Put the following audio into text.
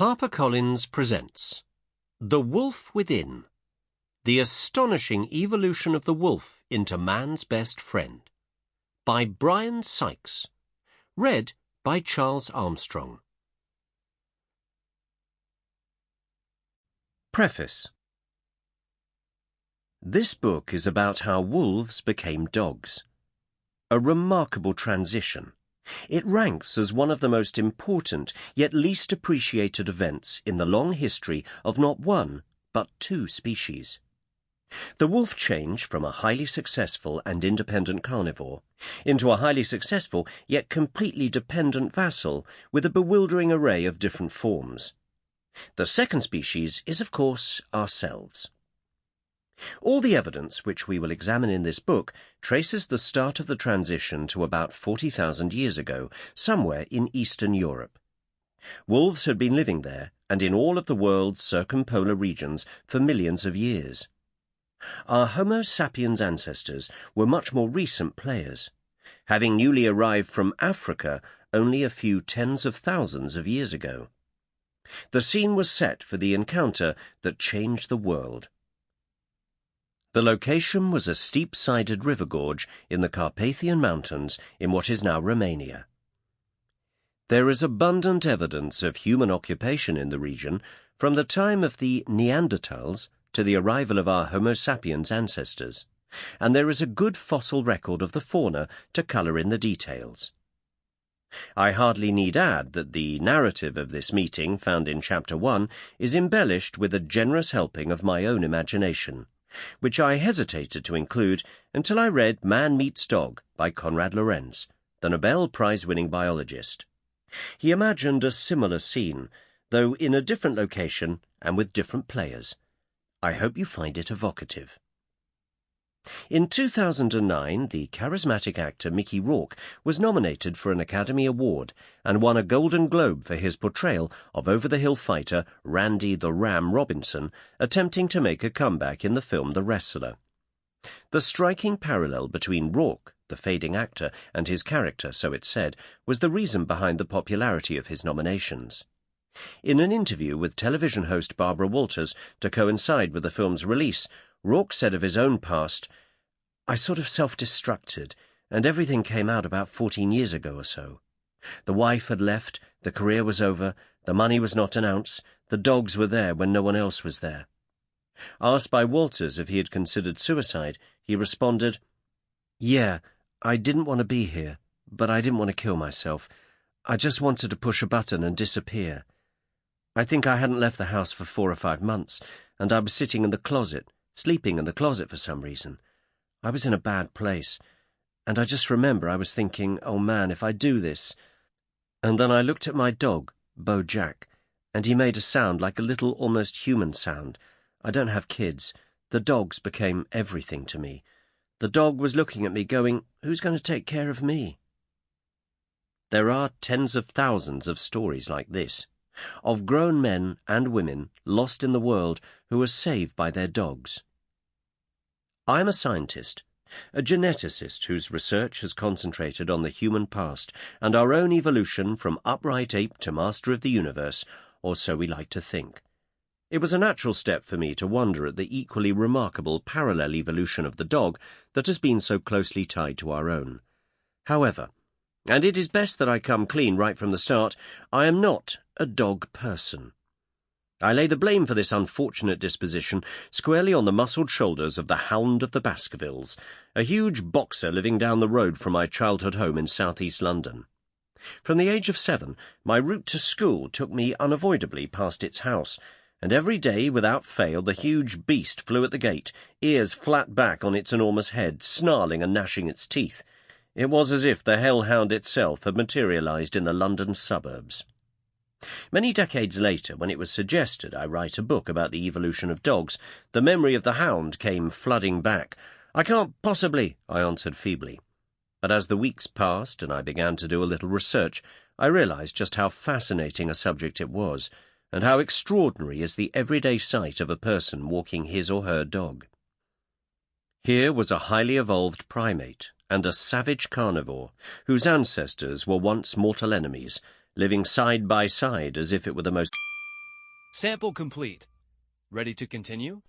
HarperCollins presents The Wolf Within, The Astonishing Evolution of the Wolf into Man's Best Friend, by Bryan Sykes, read by Charles Armstrong. Preface. This book is about how wolves became dogs. A remarkable transition. It ranks as one of the most important yet least appreciated events in the long history of not one, but two species. The wolf changed from a highly successful and independent carnivore into a highly successful yet completely dependent vassal with a bewildering array of different forms. The second species is, of course, ourselves. All the evidence which we will examine in this book traces the start of the transition to about 40,000 years ago, somewhere in Eastern Europe. Wolves had been living there and in all of the world's circumpolar regions for millions of years. Our Homo sapiens ancestors were much more recent players, having newly arrived from Africa only a few tens of thousands of years ago. The scene was set for the encounter that changed the world. The location was a steep-sided river gorge in the Carpathian Mountains in what is now Romania. There is abundant evidence of human occupation in the region from the time of the Neanderthals to the arrival of our Homo sapiens ancestors, and there is a good fossil record of the fauna to colour in the details. I hardly need add that the narrative of this meeting, found in Chapter 1, is embellished with a generous helping of my own imagination, which I hesitated to include until I read Man Meets Dog by Konrad Lorenz, the Nobel Prize-winning biologist. He imagined a similar scene, though in a different location and with different players. I hope you find it evocative. In 2009, the charismatic actor Mickey Rourke was nominated for an Academy Award and won a Golden Globe for his portrayal of over-the-hill fighter Randy the Ram Robinson attempting to make a comeback in the film The Wrestler. The striking parallel between Rourke, the fading actor, and his character, so it said, was the reason behind the popularity of his nominations. In an interview with television host Barbara Walters to coincide with the film's release, Rourke said of his own past, "I sort of self-destructed, and everything came out about 14 years ago or so. The wife had left, the career was over, the money was not an ounce, the dogs were there when no one else was there." Asked by Walters if he had considered suicide, he responded, "Yeah, I didn't want to be here, but I didn't want to kill myself. I just wanted to push a button and disappear. I think I hadn't left the house for 4 or 5 months, and I was sitting in the closet, sleeping in the closet for some reason. I was in a bad place, and I just remember I was thinking, oh man, if I do this. And then I looked at my dog, Bo Jack, and he made a sound like a little almost human sound. I don't have kids. The dogs became everything to me. The dog was looking at me going, who's going to take care of me?" There are tens of thousands of stories like this, of grown men and women lost in the world who were saved by their dogs. I am a scientist, a geneticist whose research has concentrated on the human past and our own evolution from upright ape to master of the universe, or so we like to think. It was a natural step for me to wonder at the equally remarkable parallel evolution of the dog that has been so closely tied to our own. However, and it is best that I come clean right from the start, I am not a dog person. I lay the blame for this unfortunate disposition squarely on the muscled shoulders of the Hound of the Baskervilles, a huge boxer living down the road from my childhood home in southeast London. From the age of 7, my route to school took me unavoidably past its house, and every day, without fail, the huge beast flew at the gate, ears flat back on its enormous head, snarling and gnashing its teeth. It was as if the hellhound itself had materialized in the London suburbs. Many decades later, when it was suggested I write a book about the evolution of dogs, the memory of the hound came flooding back. "I can't possibly," I answered feebly. But as the weeks passed and I began to do a little research, I realized just how fascinating a subject it was, and how extraordinary is the everyday sight of a person walking his or her dog. Here was a highly evolved primate and a savage carnivore whose ancestors were once mortal enemies, living side by side as if it were the most Sample complete. Ready to continue?